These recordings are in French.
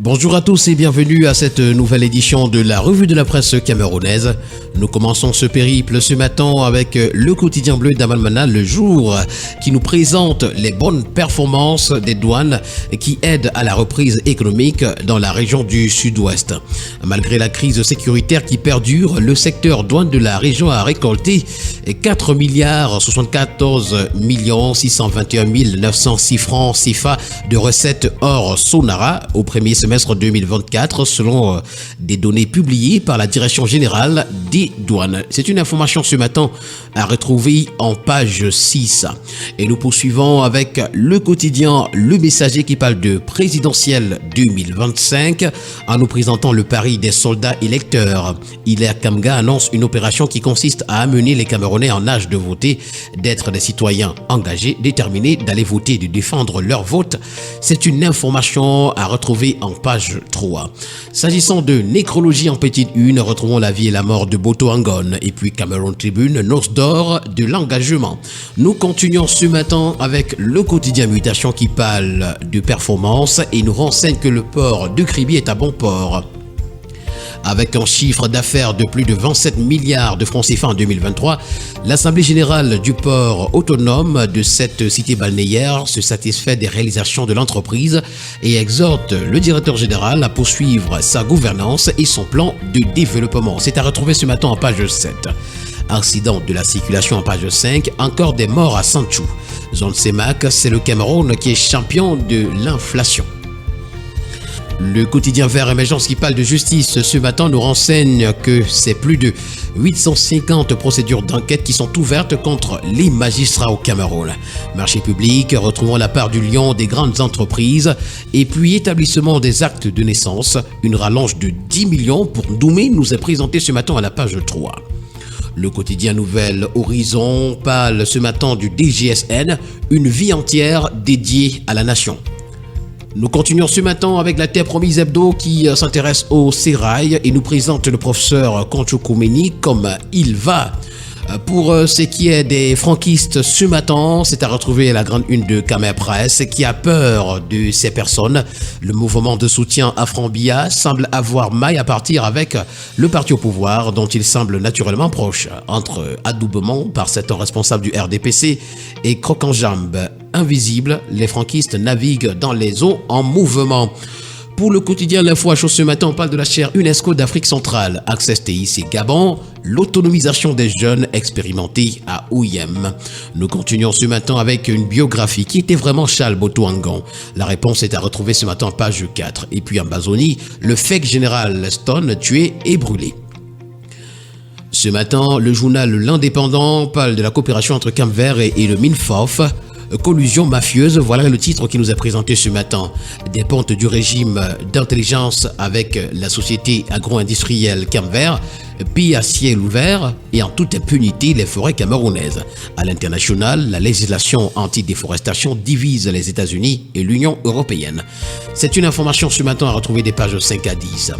Bonjour à tous et bienvenue à cette nouvelle édition de la revue de la presse camerounaise. Nous commençons ce périple ce matin avec le quotidien bleu d'Amalmana, le jour, qui nous présente les bonnes performances des douanes qui aident à la reprise économique dans la région du sud-ouest. Malgré la crise sécuritaire qui perdure, le secteur douane de la région a récolté 4 milliards 74 621 906 francs CFA de recettes hors Sonara au premier semestre 2024 selon des données publiées par la Direction générale des douanes. C'est une information ce matin à retrouver en page 6. Et nous poursuivons avec le quotidien Le Messager qui parle de présidentielle 2025 en nous présentant le pari des soldats électeurs. Hilaire Kamga annonce une opération qui consiste à amener les Camerounais en âge de voter d'être des citoyens engagés, déterminés d'aller voter et de défendre leur vote. C'est une information à retrouver en page 3. S'agissant de nécrologie en petite une, retrouvons la vie et la mort de Boto Angon et puis Cameroun Tribune, noce d'or de l'engagement. Nous continuons ce matin avec le quotidien Mutation qui parle de performance et nous renseigne que le port de Kribi est à bon port. Avec un chiffre d'affaires de plus de 27 milliards de francs CFA en 2023, l'Assemblée générale du port autonome de cette cité balnéaire se satisfait des réalisations de l'entreprise et exhorte le directeur général à poursuivre sa gouvernance et son plan de développement. C'est à retrouver ce matin en page 7. Accident de la circulation en page 5, encore des morts à Santchou. Zone CEMAC, c'est le Cameroun qui est champion de l'inflation. Le quotidien Vert Émergence qui parle de justice ce matin nous renseigne que c'est plus de 850 procédures d'enquête qui sont ouvertes contre les magistrats au Cameroun. Marché public, retrouvons la part du lion des grandes entreprises et puis établissement des actes de naissance. Une rallonge de 10 millions pour Doumé nous est présentée ce matin à la page 3. Le quotidien Nouvel Horizon parle ce matin du DGSN, une vie entière dédiée à la nation. Nous continuons ce matin avec la Terre Promise Hebdo qui s'intéresse au sérail et nous présente le professeur Concho Koumeni comme il va. Pour ce qui est des franquistes ce matin, c'est à retrouver la grande une de Khmer Presse qui a peur de ces personnes. Le mouvement de soutien à Frambia semble avoir maille à partir avec le parti au pouvoir dont il semble naturellement proche. Entre adoubement par certains responsables du RDPC et croc-en-jambe invisible, les franquistes naviguent dans les eaux en mouvement. Pour le quotidien L'Info à chaud ce matin, on parle de la chaire UNESCO d'Afrique centrale, Access TIC Gabon, l'autonomisation des jeunes expérimentés à OIM. Nous continuons ce matin avec une biographie qui était vraiment Charles Boto Angon. La réponse est à retrouver ce matin page 4. Et puis en Bazonie, le fake général Stone tué et brûlé. Ce matin, le journal L'Indépendant parle de la coopération entre Cap-Vert et le Minfof. Collusion mafieuse, voilà le titre qui nous est présenté ce matin. Des pontes du régime d'intelligence avec la société agro-industrielle Cap-Vert pillent à ciel ouvert et en toute impunité les forêts camerounaises. À l'international, la législation anti-déforestation divise les États-Unis et l'Union européenne. C'est une information ce matin à retrouver des pages 5 à 10.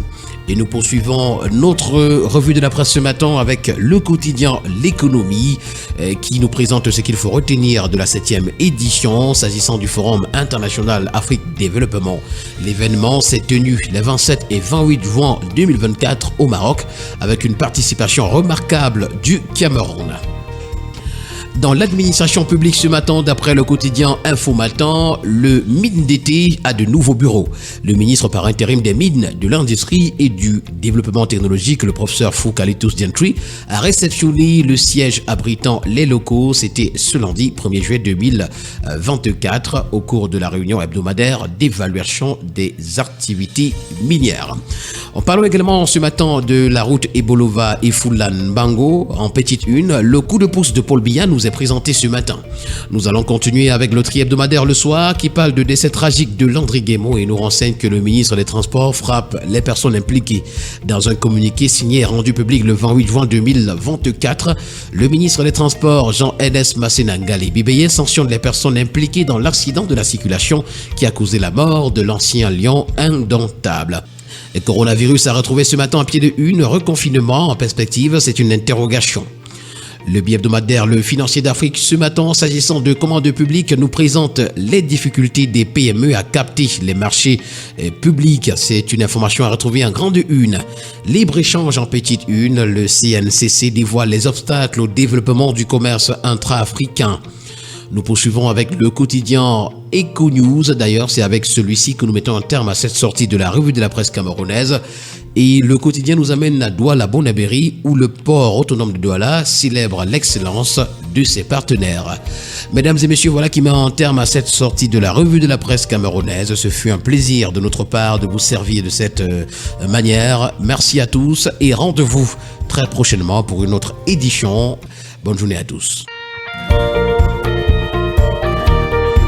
Et nous poursuivons notre revue de la presse ce matin avec le quotidien L'économie qui nous présente ce qu'il faut retenir de la 7e édition s'agissant du Forum international Afrique Développement. L'événement s'est tenu les 27 et 28 juin 2024 au Maroc avec une participation remarquable du Cameroun. Dans l'administration publique ce matin, d'après le quotidien Info Matin, le MINDT a de nouveaux bureaux. Le ministre par intérim des Mines, de l'Industrie et du Développement technologique, le professeur Foukalitus Dientry, a réceptionné le siège abritant les locaux. C'était ce lundi 1er juillet 2024 au cours de la réunion hebdomadaire d'évaluation des activités minières. En parlant également ce matin de la route Ebolova et Fulan Bango en petite une, le coup de pouce de Paul Biya nous est présenté ce matin. Nous allons continuer avec le tri hebdomadaire le soir qui parle de décès tragique de Landry Guémot et nous renseigne que le ministre des Transports frappe les personnes impliquées. Dans un communiqué signé et rendu public le 28 juin 2024, le ministre des Transports Jean-Enes Masséna-Ngalé Bibeye sanctionne les personnes impliquées dans l'accident de la circulation qui a causé la mort de l'ancien lion indomptable. Le coronavirus a retrouvé ce matin à pied de une, reconfinement en perspective, c'est une interrogation. Le bi-hebdomadaire Le Financier d'Afrique ce matin, s'agissant de commandes publiques, nous présente les difficultés des PME à capter les marchés publics. C'est une information à retrouver en grande une. Libre-échange en petite une, le CNCC dévoile les obstacles au développement du commerce intra-africain. Nous poursuivons avec le quotidien Eco-News. D'ailleurs, c'est avec celui-ci que nous mettons un terme à cette sortie de la revue de la presse camerounaise. Et le quotidien nous amène à Douala-Bonabéry, où le port autonome de Douala célèbre l'excellence de ses partenaires. Mesdames et messieurs, voilà qui met un terme à cette sortie de la revue de la presse camerounaise. Ce fut un plaisir de notre part de vous servir de cette manière. Merci à tous et rendez-vous très prochainement pour une autre édition. Bonne journée à tous.